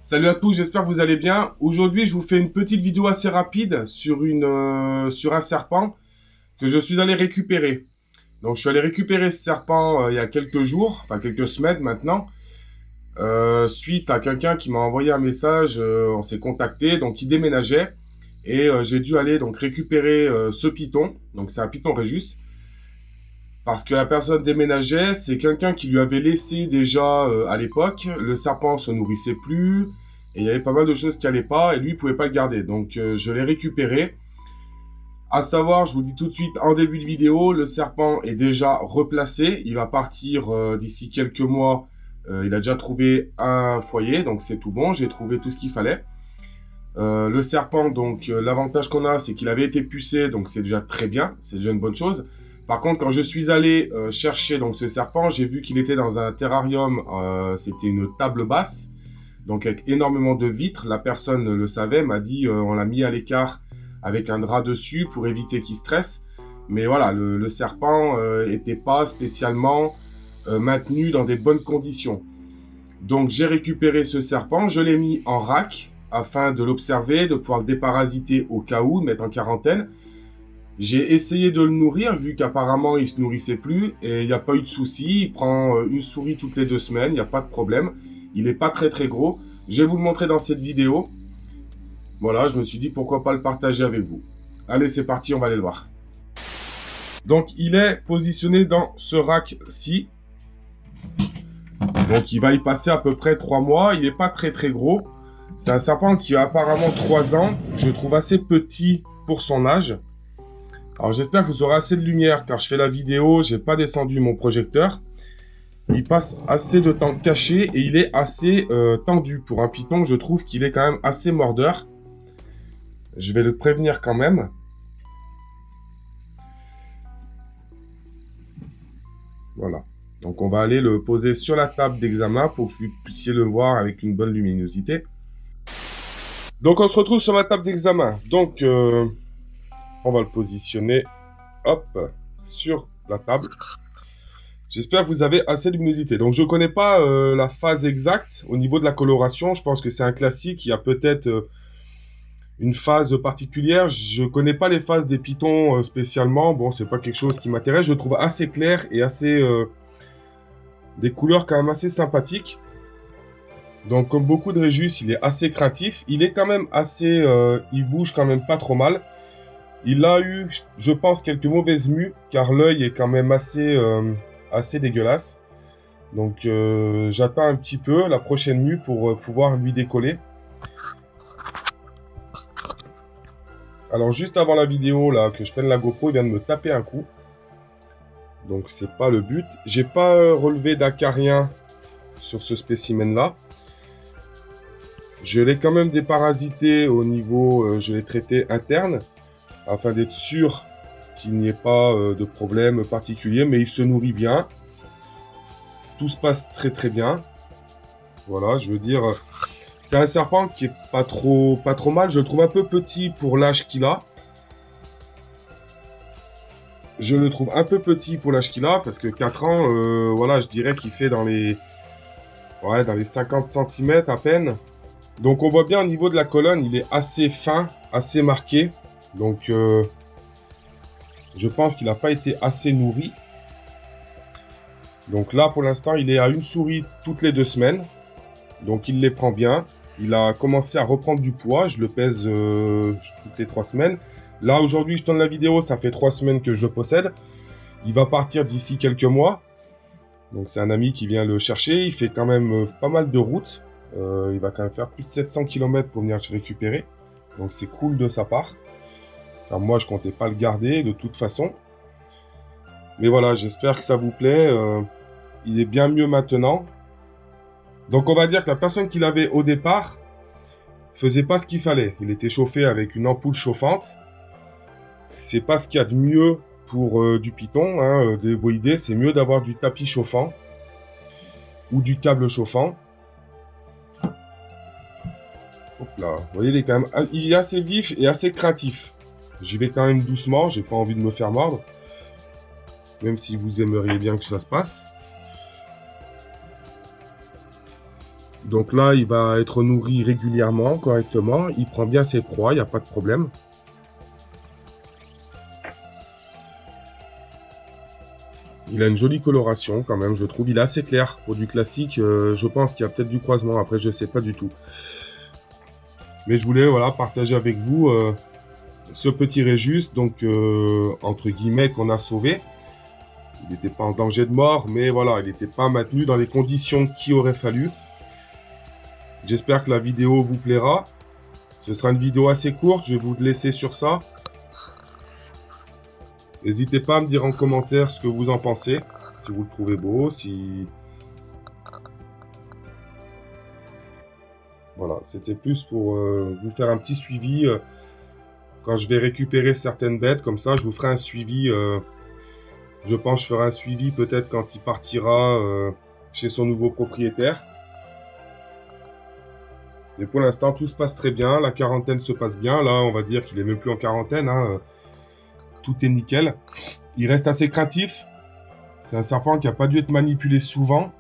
Salut à tous, j'espère que vous allez bien. Aujourd'hui, je vous fais une petite vidéo assez rapide sur un serpent que je suis allé récupérer. Donc, je suis allé récupérer ce serpent il y a quelques jours, enfin quelques semaines maintenant, suite à quelqu'un qui m'a envoyé un message. On s'est contacté, donc il déménageait et j'ai dû aller donc récupérer ce python. Donc, c'est un python Rhésus. Parce que la personne déménageait, c'est quelqu'un qui lui avait laissé déjà à l'époque. Le serpent se nourrissait plus. Et il y avait pas mal de choses qui allaient pas. Et lui, il pouvait pas le garder. Donc je l'ai récupéré. À savoir, je vous dis tout de suite en début de vidéo, le serpent est déjà replacé. Il va partir d'ici quelques mois. Il a déjà trouvé un foyer. Donc c'est tout bon. J'ai trouvé tout ce qu'il fallait. Le serpent, donc l'avantage qu'on a, c'est qu'il avait été pucé. Donc c'est déjà très bien. C'est déjà une bonne chose. Par contre, quand je suis allé chercher donc ce serpent, j'ai vu qu'il était dans un terrarium. C'était une table basse, donc avec énormément de vitres. La personne le savait, m'a dit on l'a mis à l'écart avec un drap dessus pour éviter qu'il stresse. Mais voilà, le serpent était pas spécialement maintenu dans des bonnes conditions. Donc j'ai récupéré ce serpent, je l'ai mis en rack afin de l'observer, de pouvoir le déparasiter au cas où, le mettre en quarantaine. J'ai essayé de le nourrir, vu qu'apparemment il se nourrissait plus, et il n'y a pas eu de souci. Il prend une souris toutes les 2 semaines, il n'y a pas de problème. Il n'est pas très très gros. Je vais vous le montrer dans cette vidéo. Voilà, je me suis dit pourquoi pas le partager avec vous. Allez, c'est parti, on va aller le voir. Donc il est positionné dans ce rack-ci. Donc il va y passer à peu près 3 mois. Il n'est pas très très gros. C'est un serpent qui a apparemment 3 ans. Je le trouve assez petit pour son âge. Alors j'espère que vous aurez assez de lumière car je fais la vidéo, j'ai pas descendu mon projecteur. Il passe assez de temps caché et il est assez tendu. Pour un python, je trouve qu'il est quand même assez mordeur. Je vais le prévenir quand même. Voilà. Donc on va aller le poser sur la table d'examen pour que vous puissiez le voir avec une bonne luminosité. Donc on se retrouve sur ma table d'examen. Donc on va le positionner, hop, sur la table. J'espère que vous avez assez de luminosité. Donc je ne connais pas la phase exacte au niveau de la coloration. Je pense que c'est un classique. Il y a peut-être une phase particulière. Je ne connais pas les phases des pythons spécialement. Bon, c'est pas quelque chose qui m'intéresse. Je le trouve assez clair et assez des couleurs quand même assez sympathiques. Donc comme beaucoup de Rhésus, il est assez craintif. Il est quand même assez... il bouge quand même pas trop mal. Il a eu, je pense, quelques mauvaises mues, car l'œil est quand même assez dégueulasse. Donc j'attends un petit peu la prochaine mue pour pouvoir lui décoller. Alors juste avant la vidéo, là, que je prenne la GoPro, il vient de me taper un coup. Donc c'est pas le but. J'ai pas relevé d'acarien sur ce spécimen-là. Je l'ai quand même déparasité au niveau, je l'ai traité interne, afin d'être sûr qu'il n'y ait pas de problème particulier, mais il se nourrit bien. Tout se passe très très bien. Voilà, je veux dire, c'est un serpent qui est pas trop mal. Je le trouve un peu petit pour l'âge qu'il a. Je le trouve un peu petit pour l'âge qu'il a, parce que 4 ans, voilà, je dirais qu'il fait dans les 50 cm à peine. Donc on voit bien au niveau de la colonne, il est assez fin, assez marqué. Donc je pense qu'il n'a pas été assez nourri. Donc là pour l'instant il est à une souris toutes les 2 semaines. Donc il les prend bien. Il a commencé à reprendre du poids. Je le pèse toutes les 3 semaines. Là aujourd'hui je tourne la vidéo, ça fait 3 semaines que je le possède. Il va partir d'ici quelques mois. Donc c'est un ami qui vient le chercher. Il fait quand même pas mal de routes. Il va quand même faire plus de 700 km pour venir le récupérer. Donc c'est cool de sa part. Alors moi je comptais pas le garder de toute façon. Mais voilà, j'espère que ça vous plaît. Il est bien mieux maintenant. Donc on va dire que la personne qui l'avait au départ faisait pas ce qu'il fallait. Il était chauffé avec une ampoule chauffante. C'est pas ce qu'il y a de mieux pour du python, hein, des boïdés. C'est mieux d'avoir du tapis chauffant ou du câble chauffant. Hop là, vous voyez, il est assez vif et assez craintif. J'y vais quand même doucement, j'ai pas envie de me faire mordre. Même si vous aimeriez bien que ça se passe. Donc là, il va être nourri régulièrement, correctement. Il prend bien ses proies, il n'y a pas de problème. Il a une jolie coloration quand même, je trouve. Il est assez clair pour du classique. Je pense qu'il y a peut-être du croisement. Après, je ne sais pas du tout. Mais je voulais voilà, partager avec vous ce petit Régis, donc entre guillemets, qu'on a sauvé. Il n'était pas en danger de mort, mais voilà, il n'était pas maintenu dans les conditions qu'il aurait fallu. J'espère que la vidéo vous plaira. Ce sera une vidéo assez courte, je vais vous laisser sur ça. N'hésitez pas à me dire en commentaire ce que vous en pensez. Si vous le trouvez beau, si... Voilà, c'était plus pour vous faire un petit suivi. Quand je vais récupérer certaines bêtes, comme ça, je vous ferai un suivi. Je pense que je ferai un suivi peut-être quand il partira chez son nouveau propriétaire. Mais pour l'instant, tout se passe très bien. La quarantaine se passe bien. Là, on va dire qu'il est même plus en quarantaine. Hein. Tout est nickel. Il reste assez craintif. C'est un serpent qui n'a pas dû être manipulé souvent.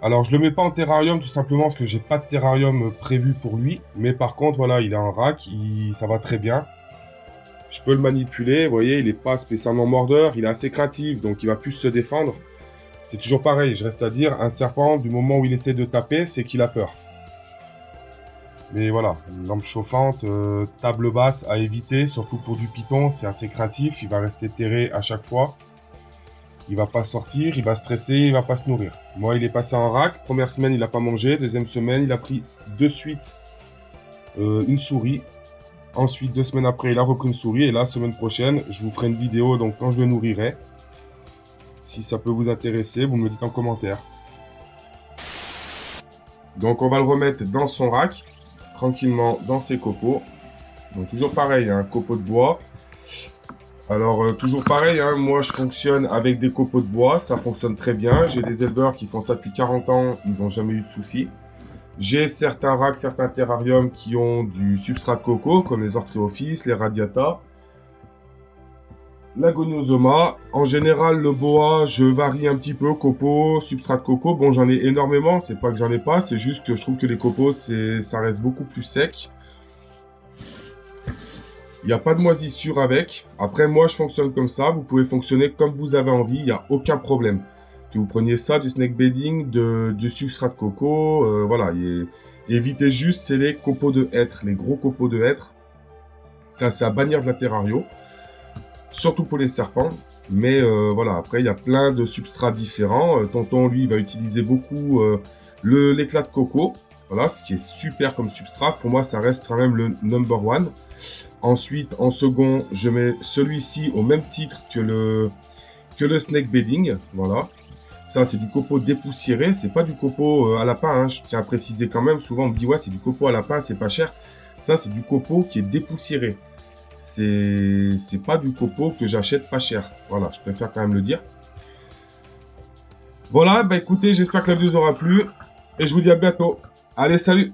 Alors, je ne le mets pas en terrarium tout simplement parce que j'ai pas de terrarium prévu pour lui. Mais par contre, voilà, il est en rack. Ça va très bien. Je peux le manipuler. Vous voyez, il n'est pas spécialement mordeur. Il est assez craintif, donc il va plus se défendre. C'est toujours pareil. Je reste à dire, un serpent, du moment où il essaie de taper, c'est qu'il a peur. Mais voilà, une lampe chauffante, table basse à éviter, surtout pour du python, c'est assez craintif, il va rester terré à chaque fois. Il va pas sortir, il va stresser, il va pas se nourrir. Moi, il est passé en rack, première semaine, il n'a pas mangé, deuxième semaine, il a pris de suite une souris. Ensuite, 2 semaines après, il a repris une souris, et là, semaine prochaine, je vous ferai une vidéo, donc quand je le nourrirai. Si ça peut vous intéresser, vous me le dites en commentaire. Donc, on va le remettre dans son rack. Tranquillement dans ses copeaux. Donc toujours pareil, un copeau de bois. Alors toujours pareil, hein, moi je fonctionne avec des copeaux de bois, ça fonctionne très bien. J'ai des éleveurs qui font ça depuis 40 ans, ils n'ont jamais eu de soucis. J'ai certains racks, certains terrariums qui ont du substrat de coco, comme les Ortreophis, les Radiata, l'Agoniosoma. En général, le boa, je varie un petit peu, copeaux, substrat de coco. Bon, j'en ai énormément, c'est pas que j'en ai pas, c'est juste que je trouve que les copos, ça reste beaucoup plus sec. Il n'y a pas de moisissure avec. Après, moi, je fonctionne comme ça. Vous pouvez fonctionner comme vous avez envie, il n'y a aucun problème. Que vous preniez ça, du snake bedding, du substrat de coco, voilà. Évitez juste, c'est les copeaux de hêtre, les gros copeaux de hêtre. Ça, c'est à bannir de la terrario. Surtout pour les serpents, mais voilà, après il y a plein de substrats différents. Tonton, lui, il va utiliser beaucoup l'éclat de coco, voilà, ce qui est super comme substrat. Pour moi, ça reste quand même le number one. Ensuite, en second, je mets celui-ci au même titre que le snake bedding, voilà. Ça, c'est du copeau dépoussiéré, c'est pas du copeau à lapin, hein. Je tiens à préciser quand même. Souvent, on me dit, ouais, c'est du copeau à lapin, c'est pas cher. Ça, c'est du copeau qui est dépoussiéré. C'est pas du copeau que j'achète pas cher. Voilà, je préfère quand même le dire. Voilà, bah écoutez, j'espère que la vidéo vous aura plu. Et je vous dis à bientôt. Allez, salut!